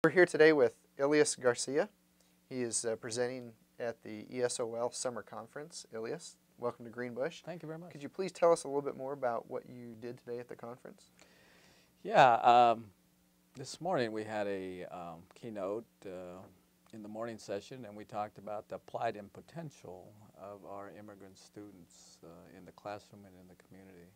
We're here today with Elias Garcia. He is presenting at the ESOL Summer Conference. Elias, welcome to Greenbush. Thank you very much. Could you please tell us a little bit more about what you did today at the conference? Yeah, this morning we had a keynote in the morning session, and we talked about the plight and potential of our immigrant students in the classroom and in the community.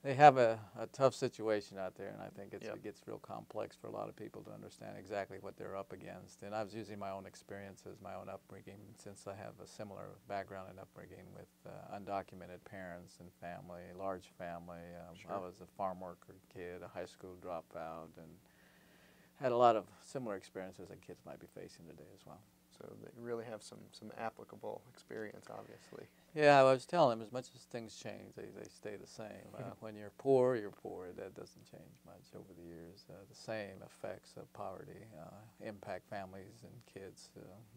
They have a tough situation out there, and I think it gets real complex for a lot of people to understand exactly what they're up against. And I was using my own experiences, my own upbringing, since I have a similar background in upbringing with undocumented parents and family, large family. Sure. I was a farm worker kid, a high school dropout, and had a lot of similar experiences that kids might be facing today as well. So they really have some applicable experience, obviously. Yeah, I was telling them, as much as things change, they stay the same. When you're poor, you're poor. That doesn't change much over the years. The same effects of poverty impact families and kids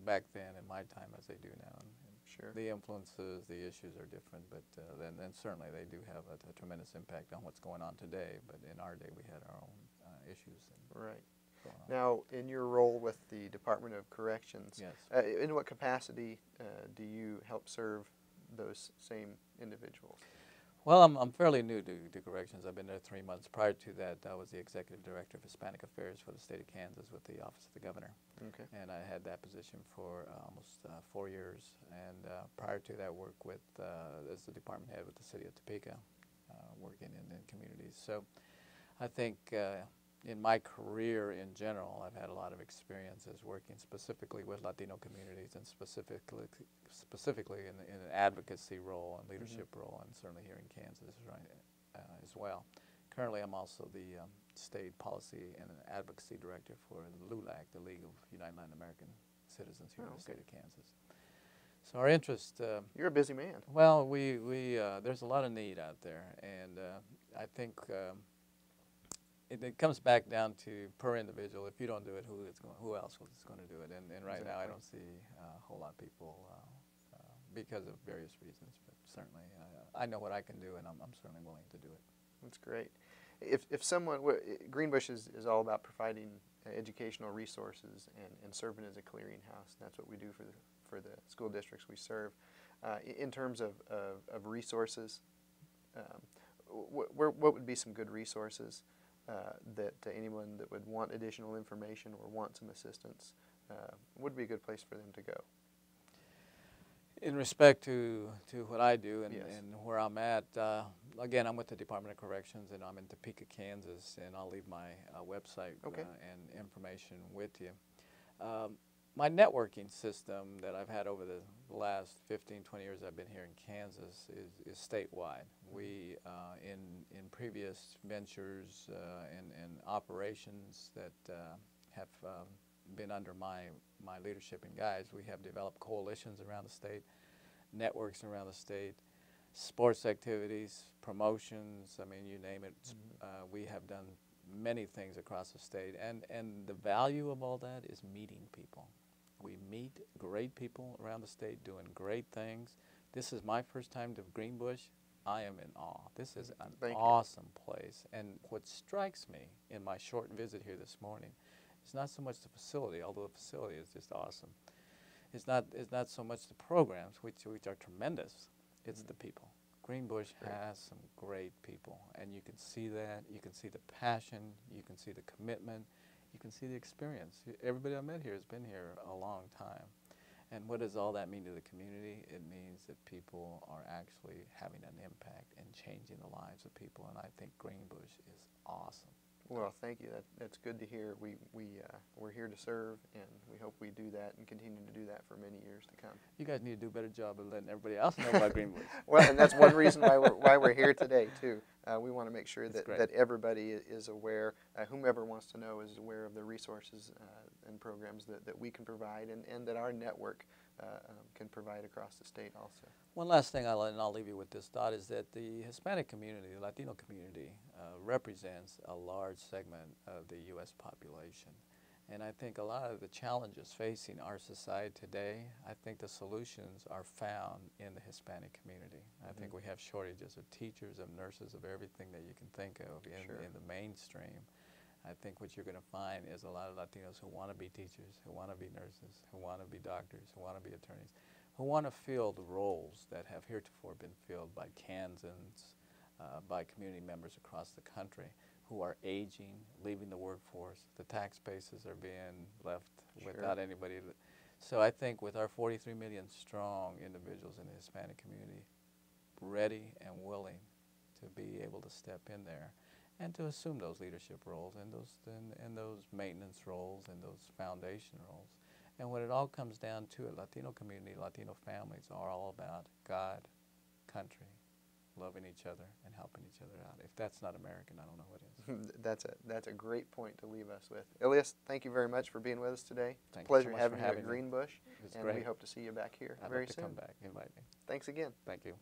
back then in my time as they do now. And Sure. The influences, the issues are different, but then certainly they do have a tremendous impact on what's going on today. But in our day, we had our own issues. Right. Now, in your role with the Department of Corrections, yes. In what capacity do you help serve those same individuals? Well, I'm fairly new to corrections. I've been there 3 months. Prior to that, I was the Executive Director of Hispanic Affairs for the state of Kansas with the Office of the Governor. Okay. And I had that position for almost 4 years. And prior to that, worked with as the department head with the city of Topeka, working in communities. So I think in my career in general, I've had a lot of experiences working specifically with Latino communities and specifically in an advocacy role and leadership role, and certainly here in Kansas as well. Currently, I'm also the state policy and advocacy director for the LULAC, the League of United Latin American Citizens here in the state of Kansas. So our interest... You're a busy man. Well, there's a lot of need out there, and I think... It comes back down to per individual. If you don't do it, who else is going to do it? And right now, I don't see a whole lot of people because of various reasons. But certainly, I know what I can do, and I'm certainly willing to do it. That's great. If someone, Greenbush is all about providing educational resources and serving as a clearinghouse. That's what we do for the school districts we serve. In terms of resources, what would be some good resources that anyone that would want additional information or want some assistance would be a good place for them to go? In respect to what I do and, Yes. and where I'm at, again, I'm with the Department of Corrections, and I'm in Topeka, Kansas, and I'll leave my website and information with you. My networking system that I've had over the last 15, 20 years I've been here in Kansas is statewide. We, in previous ventures and operations that have been under my leadership and guides, we have developed coalitions around the state, networks around the state, sports activities, promotions, I mean, you name it. We have done many things across the state, and the value of all that is meeting people. We meet great people around the state doing great things. This is my first time to Greenbush. I am in awe. This is an awesome place. And what strikes me in my short visit here this morning is not so much the facility, although the facility is just awesome. It's not so much the programs, which are tremendous. It's the people. Greenbush has some great people, and you can see that. You can see the passion. You can see the commitment. You can see the experience. Everybody I met here has been here a long time. And what does all that mean to the community? It means that people are actually having an impact and changing the lives of people, and I think Greenbush is awesome. Well, thank you. That's good to hear. We're here to serve, and we hope we do that and continue to do that for many years to come. You guys need to do a better job of letting everybody else know about Greenbush. Well, and that's one reason why we're here today too. We want to make sure that everybody is aware, whomever wants to know is aware of the resources and programs that we can provide and that our network can provide across the state also. One last thing, I'll leave you with this thought, is that the Hispanic community, the Latino community, represents a large segment of the U.S. population. And I think a lot of the challenges facing our society today, I think the solutions are found in the Hispanic community. I think we have shortages of teachers, of nurses, of everything that you can think of in the mainstream. I think what you're going to find is a lot of Latinos who want to be teachers, who want to be nurses, who want to be doctors, who want to be attorneys, who want to fill the roles that have heretofore been filled by Kansans, by community members across the country who are aging, leaving the workforce. The tax bases are being left without anybody. So I think with our 43 million strong individuals in the Hispanic community ready and willing to be able to step in there and to assume those leadership roles and those maintenance roles and those foundation roles. And when it all comes down to it, Latino community, Latino families are all about God, country, loving each other and helping each other out. If that's not American, I don't know what is. That's a great point to leave us with. Elias, thank you very much for being with us today. Thank Pleasure you so much having for you having at me. Greenbush, It's and great. we hope to see you back here I'd very love to soon. come back. Invite me. Thanks again. Thank you.